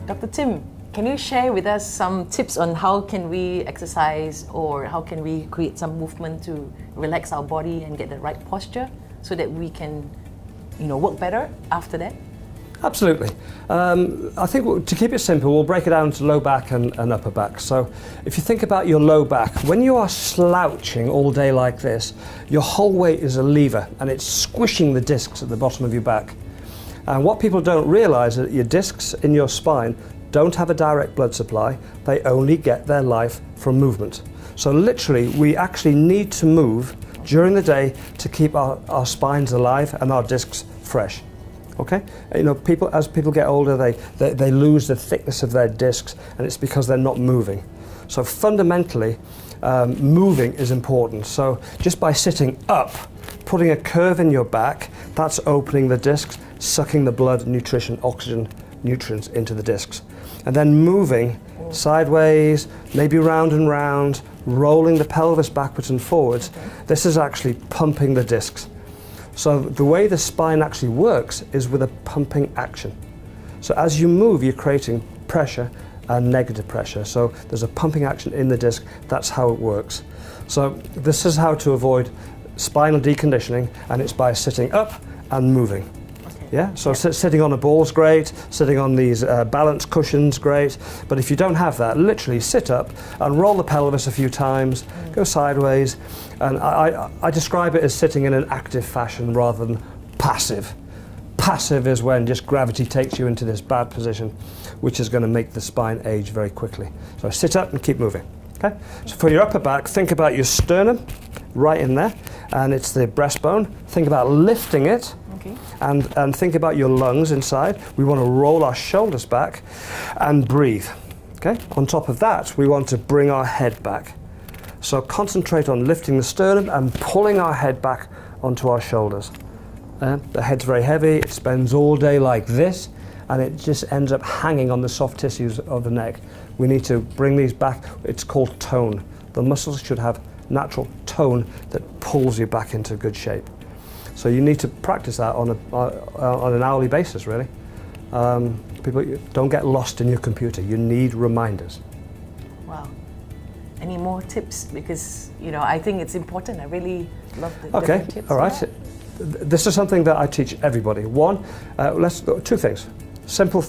Dr. Tim, can you share with us some tips on how can we exercise or how can we create some movement to relax our body and get the right posture so that we can, work better after that? Absolutely. I think to keep it simple, we'll break it down to low back and upper back. So if you think about your low back, when you are slouching all day like this, your whole weight is a lever and it's squishing the discs at the bottom of your back. And what people don't realize is that your discs in your spine don't have a direct blood supply. They only get their life from movement. So literally, we actually need to move during the day to keep our spines alive and our discs fresh. Okay? As people get older, they lose the thickness of their discs, and it's because they're not moving. So fundamentally, moving is important. So just by sitting up, putting a curve in your back, that's opening the discs, sucking the blood, nutrition, oxygen, nutrients into the discs. And then moving sideways, maybe round and round, rolling the pelvis backwards and forwards. This is actually pumping the discs. So the way the spine actually works is with a pumping action. So as you move, you're creating pressure and negative pressure. So there's a pumping action in the disc. That's how it works. So this is how to avoid spinal deconditioning, and it's by sitting up and moving. Yeah, so sitting on a ball is great, sitting on these balance cushions, great, but if you don't have that, literally sit up and roll the pelvis a few times, go sideways, and I describe it as sitting in an active fashion rather than passive. Passive is when just gravity takes you into this bad position, which is going to make the spine age very quickly. So sit up and keep moving. Okay? So for your upper back, think about your sternum right in there, and it's the breastbone. Think about lifting it. Okay. And think about your lungs inside. We want to roll our shoulders back and breathe. Okay? On top of that, we want to bring our head back. So concentrate on lifting the sternum and pulling our head back onto our shoulders. The head's very heavy, it spends all day like this, and it just ends up hanging on the soft tissues of the neck. We need to bring these back. It's called tone. The muscles should have natural tone that pulls you back into good shape. So you need to practice that on an hourly basis, really. People, don't get lost in your computer. You need reminders. Wow. Any more tips? Because, I think it's important. I really love the Okay, different tips. all right. Yeah. This is something that I teach everybody. One, two things. Simple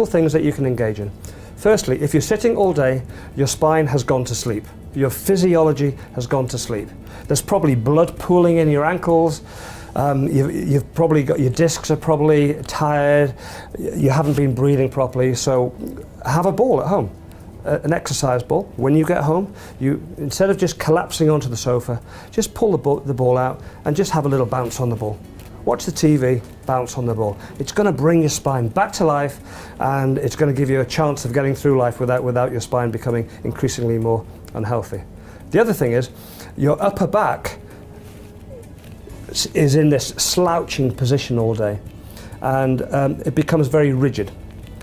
things that you can engage in. Firstly, if you're sitting all day, your spine has gone to sleep. Your physiology has gone to sleep. There's probably blood pooling in your ankles. You've probably got, your discs are probably tired, you haven't been breathing properly, so have a ball at home, an exercise ball. When you get home, instead of just collapsing onto the sofa, just pull the ball out and just have a little bounce on the ball. Watch the TV, bounce on the ball. It's going to bring your spine back to life, and it's going to give you a chance of getting through life without your spine becoming increasingly more unhealthy. The other thing is, your upper back is in this slouching position all day, and it becomes very rigid,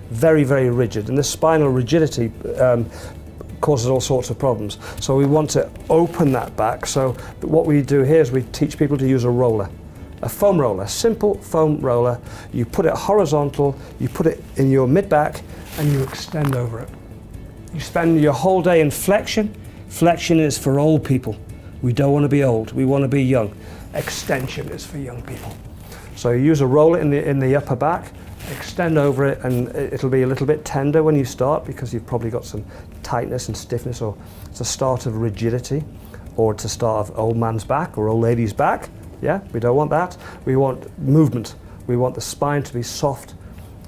very, very rigid, and this spinal rigidity causes all sorts of problems. So we want to open that back. So what we do here is we teach people to use a roller, a foam roller, simple foam roller. You put it horizontal, you put it in your mid-back, and you extend over it. You spend your whole day in flexion. Flexion is for old people. We don't want to be old, we want to be young. Extension is for young people. So you use a roller in the upper back, extend over it, and it'll be a little bit tender when you start because you've probably got some tightness and stiffness, or it's a start of rigidity, or it's a start of old man's back or old lady's back. Yeah, we don't want that. We want movement. We want the spine to be soft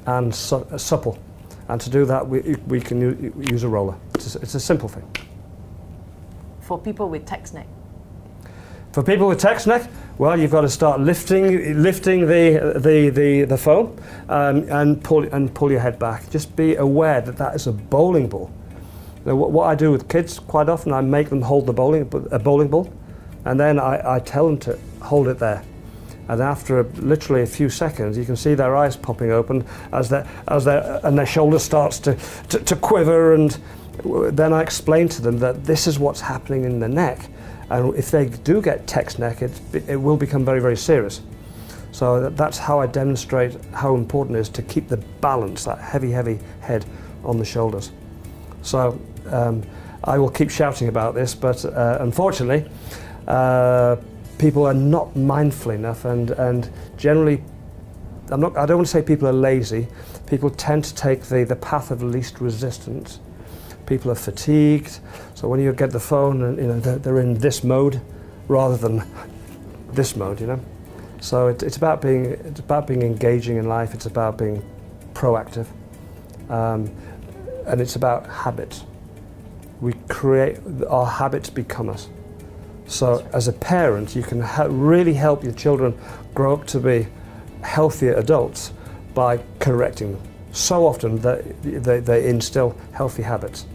and supple. And to do that, we can use a roller. It's a simple thing. For people with text neck. For people with text neck, well, you've got to start lifting the foam and pull your head back. Just be aware that is a bowling ball. Now, what I do with kids quite often, I make them hold a bowling ball, and then I tell them to hold it there. And after literally a few seconds, you can see their eyes popping open and their shoulder starts to quiver. And then I explain to them that this is what's happening in the neck. And if they do get text neck, it will become very, very serious. So that's how I demonstrate how important it is to keep the balance, that heavy, heavy head, on the shoulders. So I will keep shouting about this, but unfortunately, people are not mindful enough, and generally, I don't want to say people are lazy. People tend to take the path of least resistance. People are fatigued, so when you get the phone, and they're in this mode rather than this mode, So it's about being engaging in life. It's about being proactive, and it's about habits. We create, our habits become us. So as a parent, you can really help your children grow up to be healthier adults by correcting them. So often they instill healthy habits.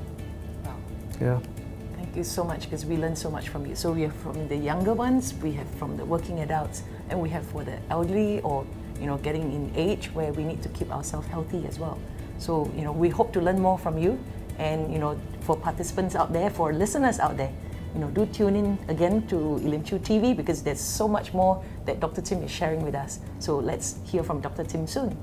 Wow. Yeah. Thank you so much, because we learn so much from you. So we have from the younger ones, we have from the working adults, and we have for the elderly or getting in age where we need to keep ourselves healthy as well. So we hope to learn more from you, and for participants out there, for listeners out there, do tune in again to Ilimchu TV, because there's so much more that Dr. Tim is sharing with us. So let's hear from Dr. Tim soon.